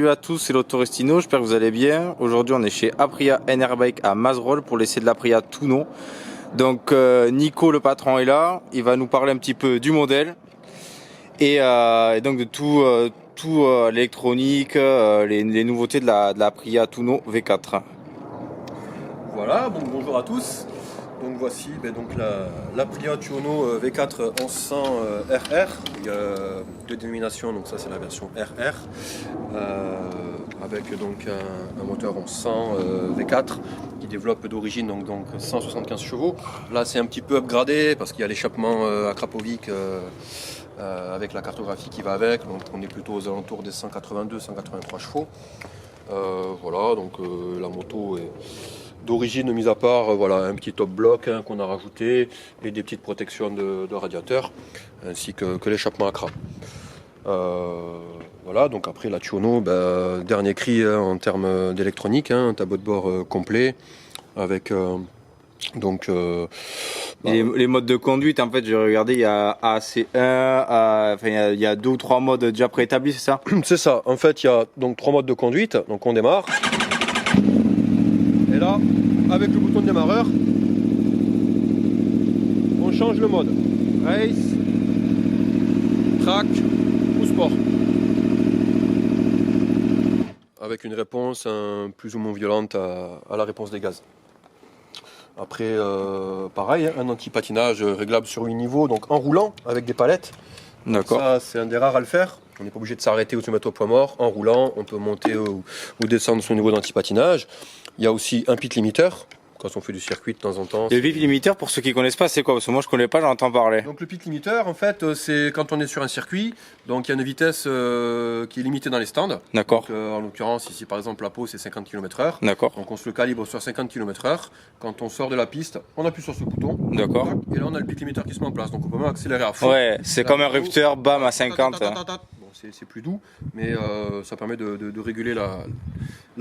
Salut à tous, c'est l'Autorestino, j'espère que vous allez bien. Aujourd'hui on est chez Aprilia Enerbike à Mazerolles pour l'essai de l'Aprilia Touno. Donc Nico le patron est là, il va nous parler un petit peu du modèle et donc de tout l'électronique, les nouveautés de l'Aprilia Touno V4. Voilà, bon, bonjour à tous. Donc voici l'Aprilia Touno V4 1100 RR. Il y a deux dénominations, donc ça c'est la version RR avec donc un moteur 1100 V4 qui développe d'origine donc 175 chevaux. Là c'est un petit peu upgradé parce qu'il y a l'échappement à Krapovic avec la cartographie qui va avec, donc on est plutôt aux alentours des 182-183 chevaux. Voilà, donc la moto est d'origine, mis à part voilà, un petit top block qu'on a rajouté et des petites protections de radiateur ainsi que l'échappement à crâne. Voilà, donc après la Touno, dernier cri en termes d'électronique, un tableau de bord complet avec les modes de conduite, en fait j'ai regardé, il y a AC1, il y a 2 ou 3 modes déjà préétablis, c'est ça? C'est ça, en fait il y a donc 3 modes de conduite, donc on démarre. Et là, avec le bouton de démarreur, on change le mode. Race, track ou sport. Avec une réponse plus ou moins violente à la réponse des gaz. Après, pareil, un anti-patinage réglable sur 8 niveaux, donc en roulant avec des palettes. D'accord. Ça, c'est un des rares à le faire. On n'est pas obligé de s'arrêter ou de se mettre au point mort. En roulant, on peut monter ou descendre son niveau d'anti-patinage. Il y a aussi un pit limiteur, quand on fait du circuit de temps en temps. Le pit limiteur, pour ceux qui connaissent pas, c'est quoi? Parce que moi je connais pas, j'entends parler. Donc le pit limiteur, en fait, c'est quand on est sur un circuit, donc il y a une vitesse qui est limitée dans les stands. D'accord. En l'occurrence, ici par exemple, la Pau c'est 50 km/h. D'accord. Donc on se le calibre sur 50 km/h. Quand on sort de la piste, on appuie sur ce bouton. D'accord. Et là on a le pit limiteur qui se met en place. Donc on peut même accélérer à fond. Ouais, c'est comme un rupteur, bam, à 50. Bon, c'est plus doux, mais ça permet de réguler la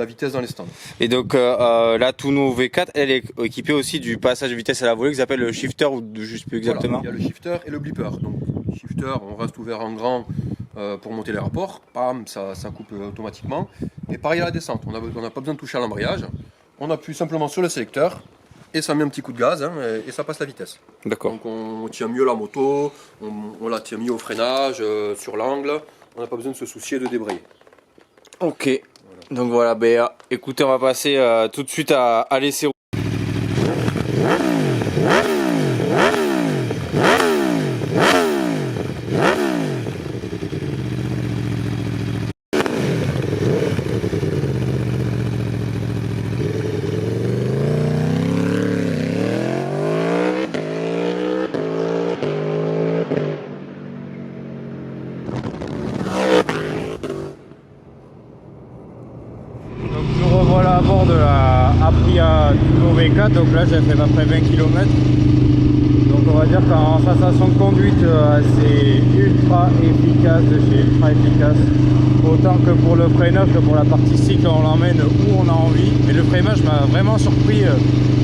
vitesse dans les stands. Et donc la Touno V4, elle est équipée aussi du passage de vitesse à la volée qui s'appelle le shifter, ou je sais plus exactement. Voilà, il y a le shifter et le blipper. Donc shifter, on reste ouvert en grand pour monter les rapports, bam, ça coupe automatiquement. Et pareil à la descente, on n'a pas besoin de toucher à l'embrayage, on appuie simplement sur le sélecteur et ça met un petit coup de gaz et ça passe la vitesse. D'accord. Donc on tient mieux la moto, on la tient mieux au freinage, sur l'angle, on n'a pas besoin de se soucier de débrayer. Ok. Voilà. Donc voilà, écoutez, on va passer tout de suite à l'essai. Donc nous revoilà à bord de la Aprilia Touno V4, donc là j'ai fait à peu près 20 km. Donc on va dire qu'en sensation de conduite c'est ultra efficace de chez ultra efficace. Autant que pour le freinage que pour la partie cycle, on l'emmène où on a envie. Mais le freinage m'a vraiment surpris,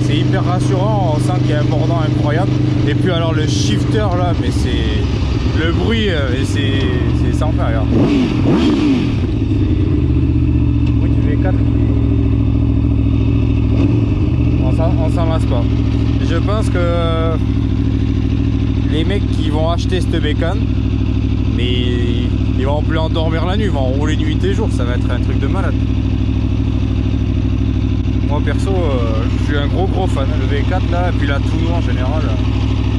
c'est hyper rassurant, on sent qu'il y a un mordant incroyable. Et puis alors le shifter là, mais c'est le bruit, c'est sans faire, regarde. On s'en lasse pas. Je pense que les mecs qui vont acheter cette bécane, mais ils vont plus endormir la nuit, ils vont rouler nuit et jour, ça va être un truc de malade. Moi perso, je suis un gros fan. Le V4 là, et puis la Touno en général,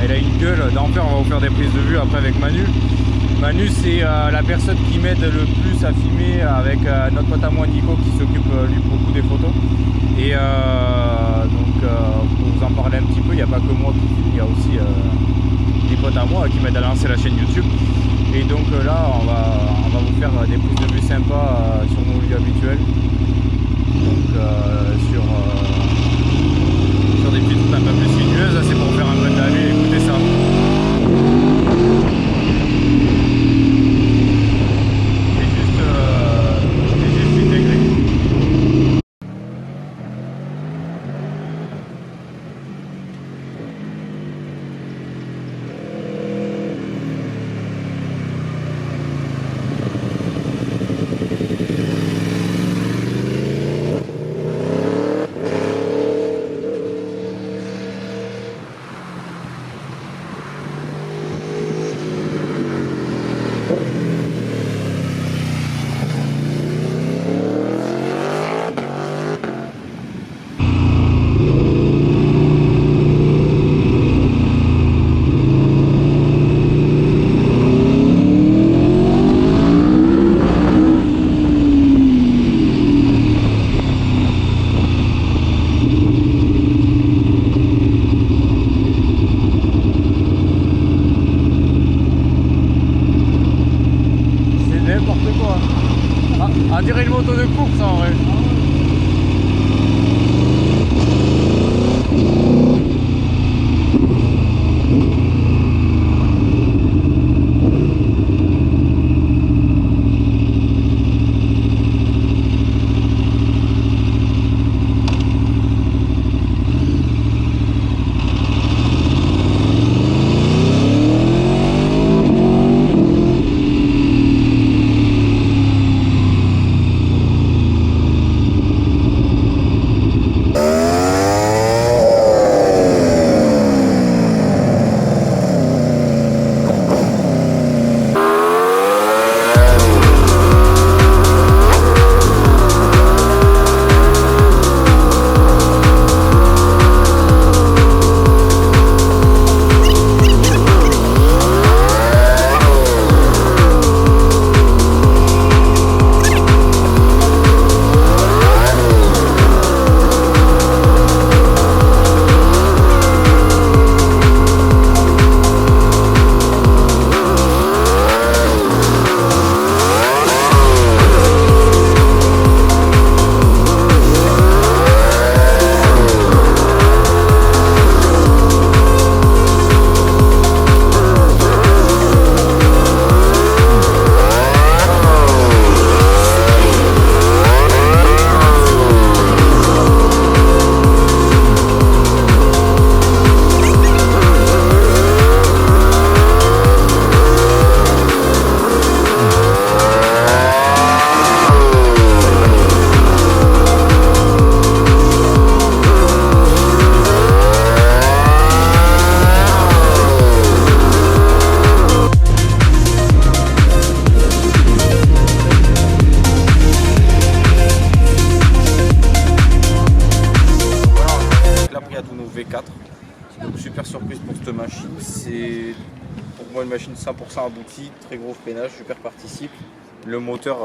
elle a une gueule d'enfer. On va vous faire des prises de vue après avec Manu. Manu c'est la personne qui m'aide le plus à filmer avec notre pote à moi Nico qui s'occupe lui beaucoup des photos. Et pour vous en parler un petit peu, il n'y a pas que moi qui filme, il y a aussi des potes à moi qui m'aident à lancer la chaîne YouTube. Et donc là on va vous faire des prises de vue sympas sur nos lieux habituels. Donc sur des petites routes un peu plus sinueuses, c'est pour faire un peu de la vue, écoutez ça. V4. Donc super surprise pour cette machine. C'est pour moi une machine 100% aboutie, très gros freinage, super participe. Le moteur,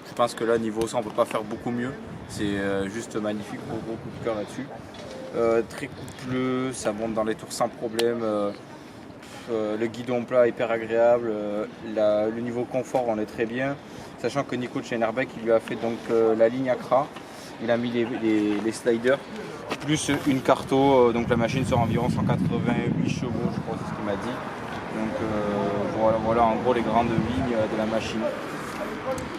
je pense que là niveau ça on peut pas faire beaucoup mieux. C'est juste magnifique, gros coup de cœur là-dessus. Très coupleux, ça monte dans les tours sans problème. Le guidon plat hyper agréable. Le niveau confort on est très bien. Sachant que Nico de chez Enerbeck il lui a fait donc la ligne Accra. Il a mis les sliders plus une carto, donc la machine sera environ 188 chevaux, je crois, c'est ce qu'il m'a dit. Donc voilà en gros les grandes lignes de la machine.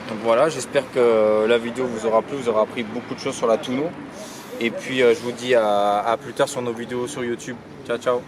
Donc voilà, j'espère que la vidéo vous aura plu, vous aura appris beaucoup de choses sur la Tuno. Et puis je vous dis à plus tard sur nos vidéos sur YouTube. Ciao ciao.